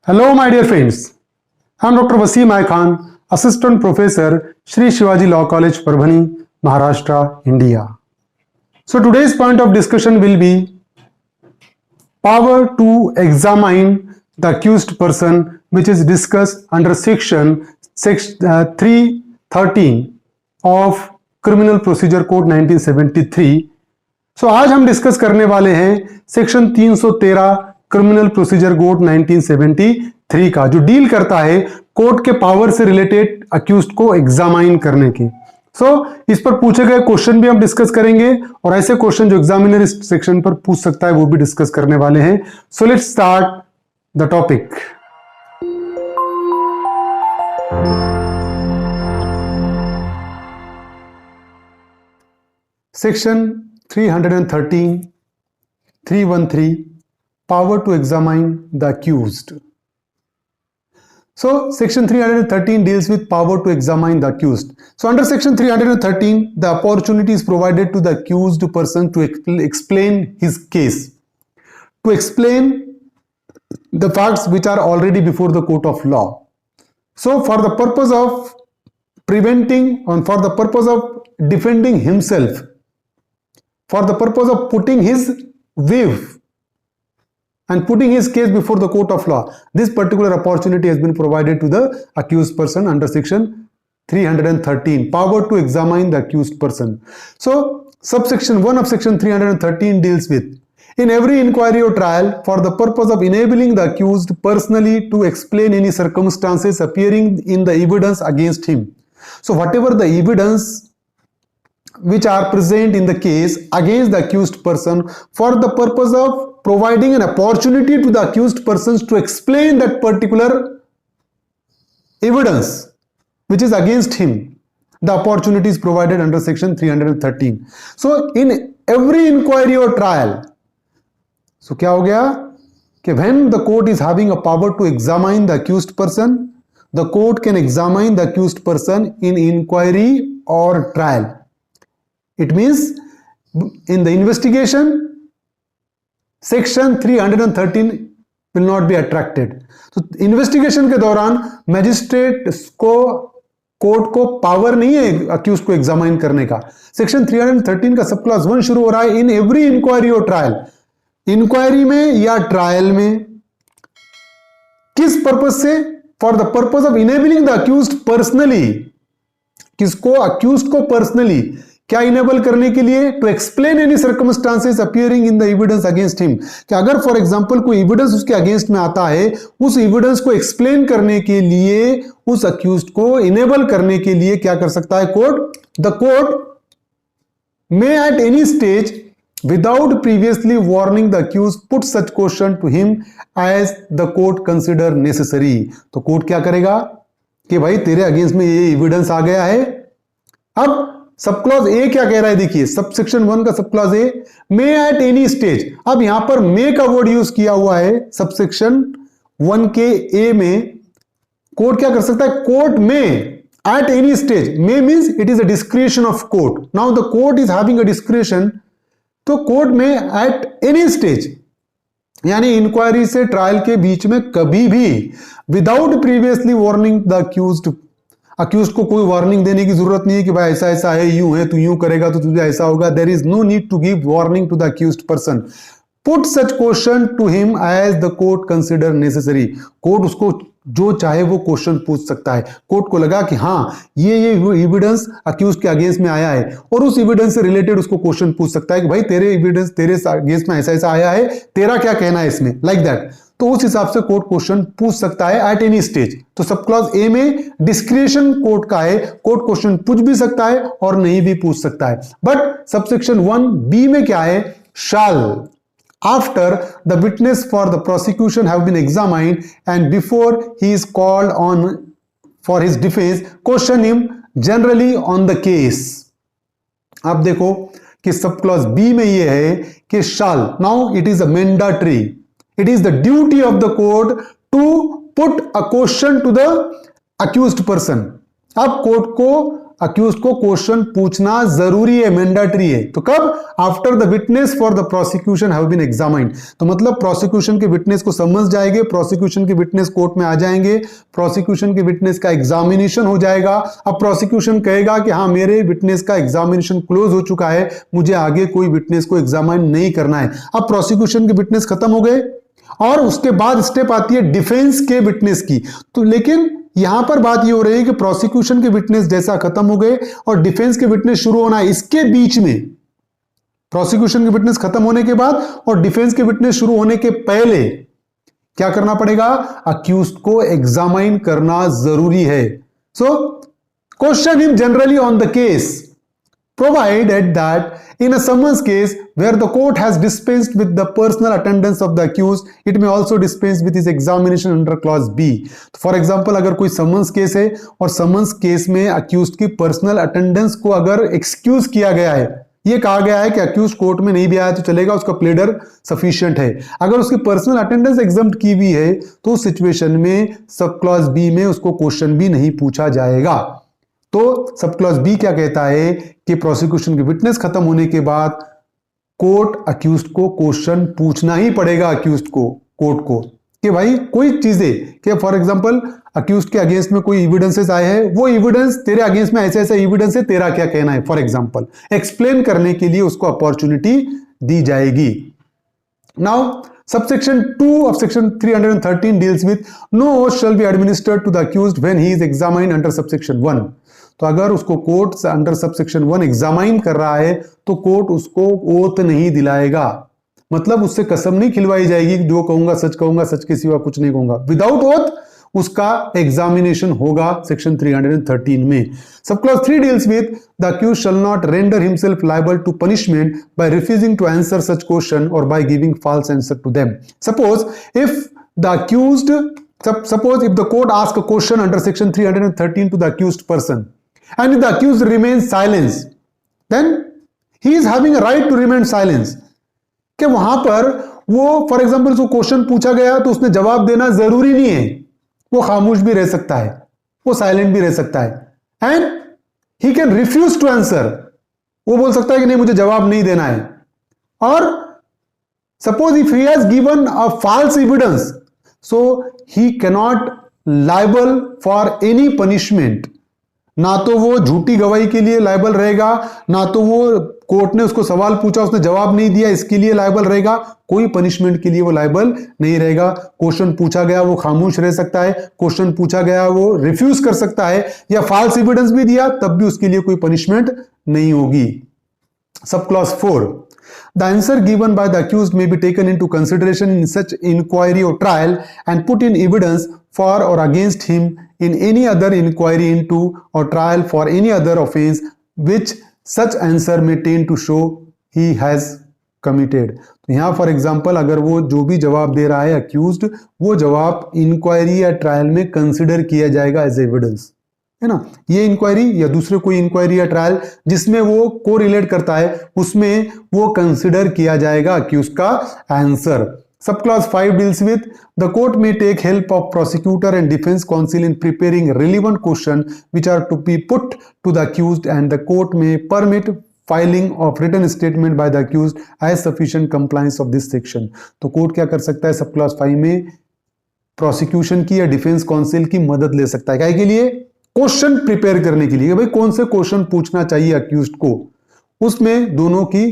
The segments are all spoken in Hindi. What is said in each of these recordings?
Hello, my dear friends. I'm Dr. Wasim I Khan, Assistant Professor, Shri Shivaji Law College, Parbhani, Maharashtra, India. So today's point of discussion will be power to examine the accused person, which is discussed under section 313 of Criminal Procedure Code 1973. सो आज हम डिस्कस करने वाले हैं सेक्शन 313 क्रिमिनल प्रोसीजर कोड 1973 का, जो डील करता है कोर्ट के पावर से रिलेटेड अक्यूज्ड को एग्जामाइन करने की। इस पर पूछे गए क्वेश्चन भी हम डिस्कस करेंगे और ऐसे क्वेश्चन जो एग्जामिनर इस सेक्शन पर पूछ सकता है वो भी डिस्कस करने वाले हैं। So let's start the topic. Section 313 power to examine the accused. So section 313 deals with power to examine the accused. So under section 313 the opportunity is provided to the accused person to explain his case, to explain the facts which are already before the court of law. So for the purpose of preventing and for the purpose of defending himself, for the purpose of putting his view and putting his case before the court of law, this particular opportunity has been provided to the accused person under section 313, power to examine the accused person. So subsection 1 of section 313 deals with, in every inquiry or trial, for the purpose of enabling the accused personally to explain any circumstances appearing in the evidence against him. So whatever the evidence which are present in the case against the accused person, for the purpose of providing an opportunity to the accused persons to explain that particular evidence which is against him, the opportunity is provided under section 313. So in every inquiry or trial, so क्या हो गया कि when the court is having a power to examine the accused person, the court can examine the accused person in inquiry or trial. It means in the investigation, section 313 will not be attracted. So investigation के दौरान मैजिस्ट्रेट को कोर्ट को पावर नहीं है अक्यूज को एग्जामाइन करने का। सेक्शन 313 का सब क्लॉज 1 शुरू हो रहा है इन एवरी इंक्वायरी और ट्रायल, इंक्वायरी में या ट्रायल में, किस पर्पज से? For the purpose of enabling the accused personally, किसको? अक्यूज्ड को पर्सनली क्या इनेबल करने के लिए? To explain any circumstances appearing in the evidence against him, कि अगर फॉर एग्जांपल कोई एविडेंस उसके अगेंस्ट में आता है, उस एविडेंस को एक्सप्लेन करने के लिए, उस अक्यूज्ड को इनेबल करने के लिए क्या कर सकता है court? The court may at any stage without previously warning the accused put such question to him as the court consider necessary. तो कोर्ट क्या करेगा कि भाई तेरे अगेंस्ट में ये एविडेंस आ गया है। अब सब क्लॉज ए क्या कह रहा है, देखिए सब सेक्शन 1 का sub clause A, may at any stage. अब यहां पर मे का वर्ड यूज किया हुआ है सब सेक्शन 1 के ए में। कोर्ट क्या कर सकता है? कोर्ट में eight any stage, may means it is a discretion of court. Now the court is having a discretion, तो कोर्ट में एट एनी स्टेज यानी इंक्वायरी से ट्रायल के बीच में कभी भी without previously warning the accused, accused को कोई वार्निंग देने की जरूरत नहीं है कि भाई ऐसा ऐसा है, यूं है, तू यूं करेगा तो तुझे ऐसा होगा। There is no need to give warning to the accused person. Put such question to him as the court consider necessary. Court उसको जो चाहे वो क्वेश्चन पूछ सकता है। कोर्ट को लगा कि हाँ ये एविडेंस अक्यूज्ड के अगेंस्ट में आया है और उस एविडेंस से रिलेटेड उसको क्वेश्चन पूछ सकता है कि भाई तेरे एविडेंस तेरे अगेंस्ट में ऐसा ऐसा आया है, तेरा क्या कहना है इसमें, लाइक दैट। तो उस हिसाब से कोर्ट क्वेश्चन पूछ सकता है एट एनी स्टेज। तो सब क्लॉज ए में डिस्क्रिशन कोर्ट का है, कोर्ट क्वेश्चन पूछ भी सकता है और नहीं भी पूछ सकता है। बट सबसेक्शन 1 बी में क्या है? शैल, after the witness for the prosecution have been examined and before he is called on for his defense, question him generally on the case. अब देखो कि सब क्लॉज बी में ये है कि shall, now it is a mandatory, it is the duty of the court to put a question to the accused person. अब कोर्ट को अक्यूज को क्वेश्चन पूछना जरूरी है, मैंडेटरी है। तो कब? After the witness for the prosecution have been examined. तो मतलब प्रोसिक्यूशन के विटनेस को समझ जाएंगे, प्रोसिक्यूशन के विटनेस कोर्ट में आ जाएंगे, प्रोसिक्यूशन के विटनेस का एग्जामिनेशन हो जाएगा। अब प्रोसिक्यूशन कहेगा कि हाँ मेरे विटनेस का एग्जामिनेशन क्लोज हो चुका है, मुझे आगे कोई विटनेस को एग्जामाइन नहीं करना है। अब प्रोसिक्यूशन के विटनेस खत्म हो गए और उसके बाद स्टेप आती है डिफेंस के विटनेस की। तो लेकिन यहां पर बात ये हो रही है कि प्रोसिक्यूशन के विटनेस जैसा खत्म हो गए और डिफेंस के विटनेस शुरू होना है, इसके बीच में प्रोसिक्यूशन के विटनेस खत्म होने के बाद और डिफेंस के विटनेस शुरू होने के पहले क्या करना पड़ेगा? अक्यूज को एग्जामाइन करना जरूरी है। So question him generally on the case, provided that in a summons case where the court has dispensed with the personal attendance of the accused, it may also dispense with his examination under clause B. For example, अगर कोई summons केस है और summons केस में accused की personal attendance को अगर excuse किया गया है, ये कहा गया है कि accused कोर्ट में नहीं भी आया तो चलेगा, उसका प्लेडर सफिशिएंट है। अगर उसकी पर्सनल अटेंडेंस एग्जम्प्ट की हुई है तो सिचुएशन में सब क्लॉज बी में उसको क्वेश्चन भी नहीं पूछा जाएगा। तो सब क्लॉज बी क्या कहता है कि प्रोसिक्यूशन की विटनेस खत्म होने के बाद कोर्ट अक्यूज्ड को क्वेश्चन पूछना ही पड़ेगा, अक्यूज्ड को कोर्ट को, कि भाई कोई चीजें कि फॉर एग्जांपल अक्यूज्ड के अगेंस्ट में कोई एविडेंसेस आए हैं, वो एविडेंस तेरे अगेंस्ट में ऐसे ऐसे एविडेंस है, तेरा क्या कहना है, फॉर एग्जांपल एक्सप्लेन करने के लिए उसको अपॉर्चुनिटी दी जाएगी। Now subsection 2 of section 313 deals with no oath shall be administered to the accused when he is examined under subsection 1. तो अगर उसको कोर्ट अंडर सबसेक्शन 1 एग्जामाइन कर रहा है तो कोर्ट उसको ओथ नहीं दिलाएगा, मतलब उससे कसम नहीं खिलवाई जाएगी कि जो कहूंगा, सच के सिवा कुछ नहीं कहूंगा। विदाउट ओथ उसका एग्जामिनेशन होगा सेक्शन 313 में। Sub clause 3 deals with the accused shall not render himself liable to punishment by refusing to answer such question और by giving false answer to them. Suppose if the court ask a question under section 313 to the accused person and if the accused remains silent, then he is having a right to remain silent। कि वहां पर वो फॉर एग्जांपल उसको क्वेश्चन पूछा गया तो उसने जवाब देना जरूरी नहीं है, वो खामोश भी रह सकता है, वो साइलेंट भी रह सकता है and he can refuse to answer, वो बोल सकता है कि नहीं मुझे जवाब नहीं देना है। और suppose if he has given a false evidence so he cannot liable for any punishment, ना तो वो झूठी गवाही के लिए लायबल रहेगा, ना तो वो कोर्ट ने उसको सवाल पूछा उसने जवाब नहीं दिया इसके लिए लायबल रहेगा, कोई पनिशमेंट के लिए वो लायबल नहीं रहेगा। क्वेश्चन पूछा गया वो खामोश रह सकता है, क्वेश्चन पूछा गया वो रिफ्यूज कर सकता है, या फॉल्स एविडेंस भी दिया तब भी उसके लिए कोई पनिशमेंट नहीं होगी। Sub clause 4, the answer given by the accused may be taken into consideration in such inquiry or trial and put in evidence for or against him in any other inquiry into or trial for any other offense which such answer may tend to show he has committed। तो यहाँ फॉर एग्जाम्पल अगर वो जो भी जवाब दे रहा है अक्यूज्ड, वो जवाब इंक्वायरी या ट्रायल में कंसिडर किया जाएगा एज एविडेंस, है ना। ये इंक्वायरी या दूसरे कोई इंक्वायरी या ट्रायल जिसमें वो को रिलेट करता है उसमें वो कंसिडर किया जाएगा अक्यूज का answer. Sub clause 5 deals with the court may take help of prosecutor and defence council in preparing relevant question which are to be put to the accused and the court may permit filing of written statement by the accused as sufficient compliance of this section. तो कोर्ट क्या कर सकता है सब क्लॉज 5 में प्रोसिक्यूशन की या डिफेंस काउंसिल की मदद ले सकता है, क्या के लिए? क्वेश्चन प्रिपेयर करने के लिए, भाई कौन से क्वेश्चन पूछना चाहिए अक्यूज्ड को, उसमें दोनों की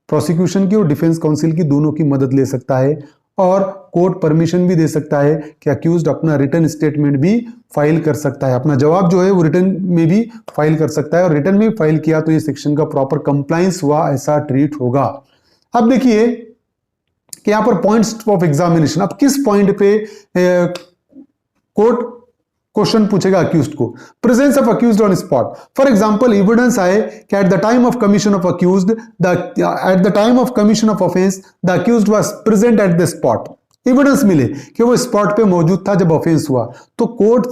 प्रोसिक्यूशन की और डिफेंस काउंसिल की दोनों की मदद ले सकता है। और कोर्ट परमिशन भी दे सकता है कि अक्यूज्ड अपना रिटन स्टेटमेंट भी फाइल कर सकता है, अपना जवाब जो है वो रिटन में भी फाइल कर सकता है, और रिटन में फाइल किया तो ये सेक्शन का प्रॉपर कंप्लायंस हुआ ऐसा ट्रीट होगा। अब देखिए कि यहां पर पॉइंट्स ऑफ एग्जामिनेशन, अब किस पॉइंट पे कोर्ट क्वेश्चन पूछेगा अक्यूज्ड को? Presence of accused on spot. For example evidence आए कि at the time of commission of accused at the time of commission of offence the accused was present at the spot, evidence मिले कि वो स्पॉट पे मौजूद था जब ऑफेंस हुआ, तो कोर्ट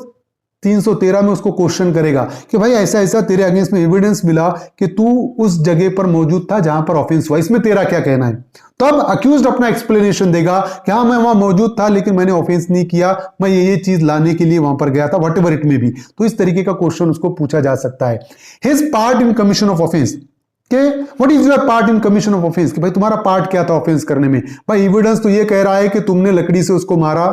313 में उसको क्वेश्चन करेगा कि भाई ऐसा ऐसा तेरे अगेंस्ट में एविडेंस मिला कि तू उस जगह पर मौजूद था जहां पर ऑफेंस हुआ, इसमें तेरा क्या कहना है? तो अब अक्यूज्ड अपना एक्सप्लेनेशन देगा कि हाँ मैं वहां मौजूद था लेकिन मैंने ऑफेंस नहीं किया, मैं ये चीज लाने के लिए वहां पर गया था, वट एवर इट में भी। तो इस तरीके का क्वेश्चन उसको पूछा जा सकता है। His part in commission of offence के what is your part in commission of offence, कि भाई तुम्हारा पार्ट क्या था ऑफेंस करने में। भाई एविडेंस तो ये कह रहा है कि तुमने लकड़ी से उसको मारा,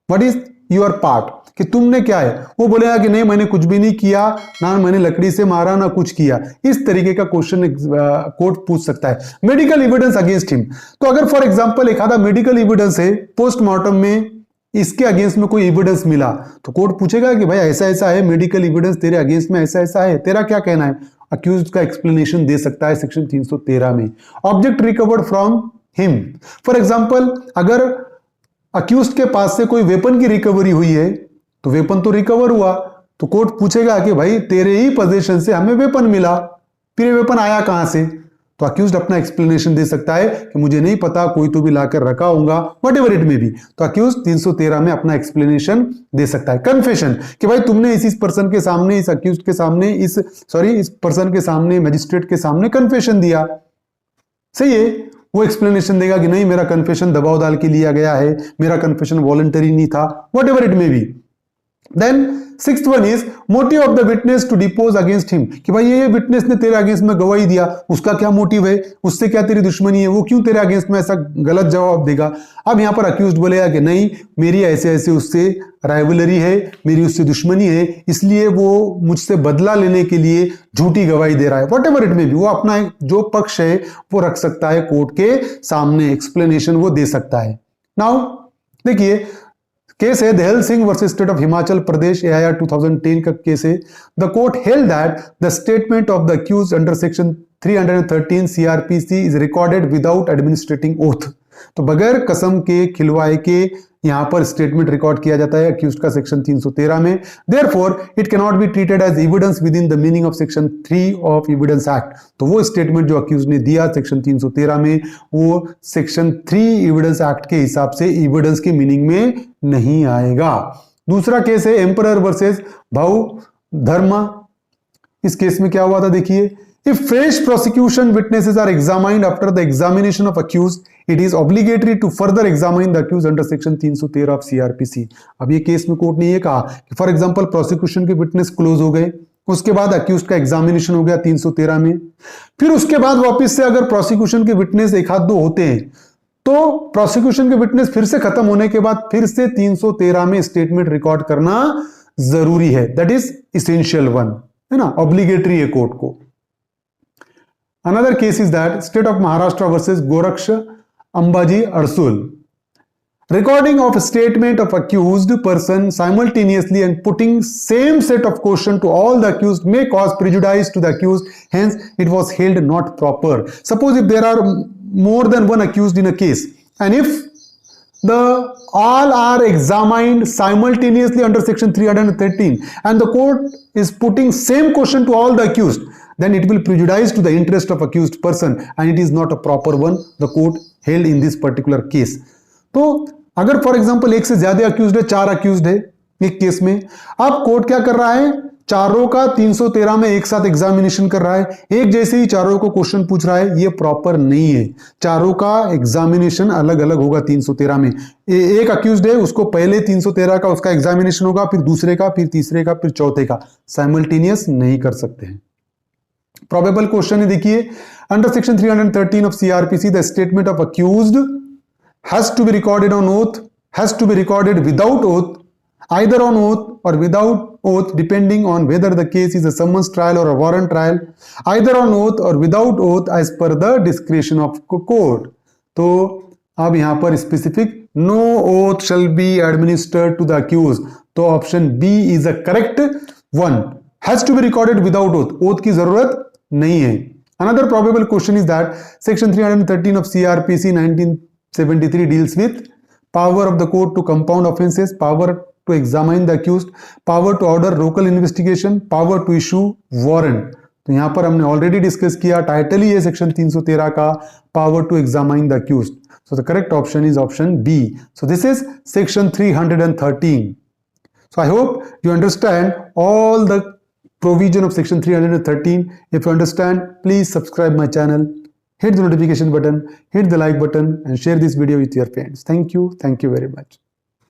व्हाट इज योर पार्ट, कि तुमने क्या है। वो बोलेगा कि नहीं मैंने कुछ भी नहीं किया, ना मैंने लकड़ी से मारा ना कुछ किया। इस तरीके का क्वेश्चन कोर्ट पूछ सकता है। मेडिकल एविडेंस अगेंस्ट हिम, तो अगर फॉर एग्जांपल एक आधा मेडिकल एविडेंस है, पोस्टमार्टम में इसके अगेंस्ट में कोई एविडेंस मिला, तो कोर्ट पूछेगा कि भाई ऐसा ऐसा है, मेडिकल एविडेंस तेरे अगेंस्ट में ऐसा ऐसा है, तेरा क्या कहना है। अक्यूज्ड का एक्सप्लेनेशन दे सकता है सेक्शन 313 में। Object recovered from him, for example अगर अक्यूज्ड के पास से कोई वेपन की रिकवरी हुई है, तो वेपन तो रिकवर हुआ, तो कोर्ट पूछेगा कि भाई तेरे ही पोजीशन से हमें वेपन मिला, फिर ये वेपन आया कहां से। तो अक्यूज्ड अपना एक्सप्लेनेशन दे सकता है कि मुझे नहीं पता, कोई तो भी लाकर रखा होगा, वट एवर इट में भी। तो अक्यूज्ड 313 में अपना एक्सप्लेनेशन दे सकता है। कन्फेशन, कि भाई तुमने इस पर्सन के सामने, इस अक्यूज्ड के सामने, इस पर्सन के सामने, मैजिस्ट्रेट के सामने कन्फेशन दिया, सही है। वो एक्सप्लेनेशन देगा कि नहीं मेरा कन्फेशन दबाव डाल के लिया गया है, मेरा कन्फेशन वॉलंटरी नहीं था, whatever it may be. Then sixth one is motive of the witness to depose against him, कि भाई ये विटनेस ने तेरे अगेंस्ट में गवाही दिया, उसका क्या मोटिव है, उससे क्या तेरी दुश्मनी है, वो क्यों तेरे अगेंस्ट में ऐसा गलत जवाब देगा। अब यहां पर अक्यूज्ड बोलेगा कि नहीं मेरी ऐसे ऐसे उससे राइवलरी है, मेरी उससे दुश्मनी है, इसलिए वो मुझसे बदला लेने के लिए झूठी गवाही दे रहा है, वट एवर इट में भी। वो अपना जो पक्ष है वो रख सकता है कोर्ट के सामने, एक्सप्लेनेशन वो दे सकता है। नाउ देखिए केस है Dahal Singh versus state of Himachal Pradesh, AIR 2010 का केस है। The court held that the statement of the accused under section 313 CrPC is recorded without administrating oath, तो बगैर कसम के खिलवाए के यहां पर स्टेटमेंट रिकॉर्ड किया जाता है अक्यूज्ड का सेक्शन 313 में। Therefore it can not be treated as evidence within the meaning of section 3 of evidence act. तो वो स्टेटमेंट जो अक्यूज्ड ने दिया सेक्शन 313 में, वो सेक्शन 3 एविडेंस एक्ट के हिसाब से एविडेंस के मीनिंग में नहीं आएगा। दूसरा केस है एम्परर वर्सेस भाऊ धर्मा। इस केस में क्या हुआ था देखिए, if fresh prosecution witnesses are examined after the examination of accused, it is obligatory to further examine the accused under section 313 of CRPC। अब ये केस में कोर्ट ने ये कहा कि फॉर एग्जांपल प्रोसिक्यूशन के विटनेस क्लोज हो गए, उसके बाद अक्यूज्ड का एग्जामिनेशन हो गया 313 में, फिर उसके बाद वापस से अगर प्रोसिक्यूशन के विटनेस एक आध दो होते हैं, तो प्रोसिक्यूशन के विटनेस फिर से खत्म होने के बाद फिर से 313 में स्टेटमेंट रिकॉर्ड करना जरूरी है। दैट इज इसेंशियल वन, है ना, ऑब्लिगेटरी है कोर्ट को। Another case is that state of Maharashtra versus Goraksh Ambaji Arsul. Recording of statement of accused person simultaneously and putting same set of question to all the accused may cause prejudice to the accused, hence it was held not proper. Suppose if there are more than one accused in a case, and if the all are examined simultaneously under section 313 and the court is putting same question to all the accused, then it will prejudice to the interest of accused person and it is not a proper one, the court held in this particular case. तो अगर फॉर एग्जांपल एक से ज्यादा अक्यूज्ड है, 4 अक्यूज्ड है एक केस में, अब कोर्ट क्या कर रहा है, चारों का 313 में एक साथ एग्जामिनेशन कर रहा है, एक जैसे ही चारों को क्वेश्चन पूछ रहा है, ये प्रॉपर नहीं है। चारों का एग्जामिनेशन अलग अलग होगा 313 में। एक अक्यूज्ड है, उसको पहले 313 का उसका एग्जामिनेशन होगा, फिर दूसरे का, फिर तीसरे का, फिर चौथे का, साइमल्टेनियस नहीं कर सकते हैं। प्रोबेबल क्वेश्चन है देखिए, under section 313 of CrPC the statement of accused has to be recorded on oath, has to be recorded without oath, either on oath or without oath depending on whether the case is a summons trial or a warrant trial, either on oath or without oath as per the discretion of court। तो अब यहां पर specific no oath shall be administered to the accused, तो option B is a correct one. Has to be recorded without oath, oath की जरूरत नहीं है। Another probable question is that section 313 of CRPC 1973 deals with power of the court to compound offenses, power to examine the accused, power to order local investigation, power to issue warrant। तो यहां पर हमने ऑलरेडी डिस्कस किया, टाइटल ही है सेक्शन 313 का, power to examine the accused. So the correct option is option B. So this is section 313। So I hope you understand all the provision of section 313. If you understand, please subscribe my channel. hit the notification button, hit the like button, and share this video with your friends. Thank you very much.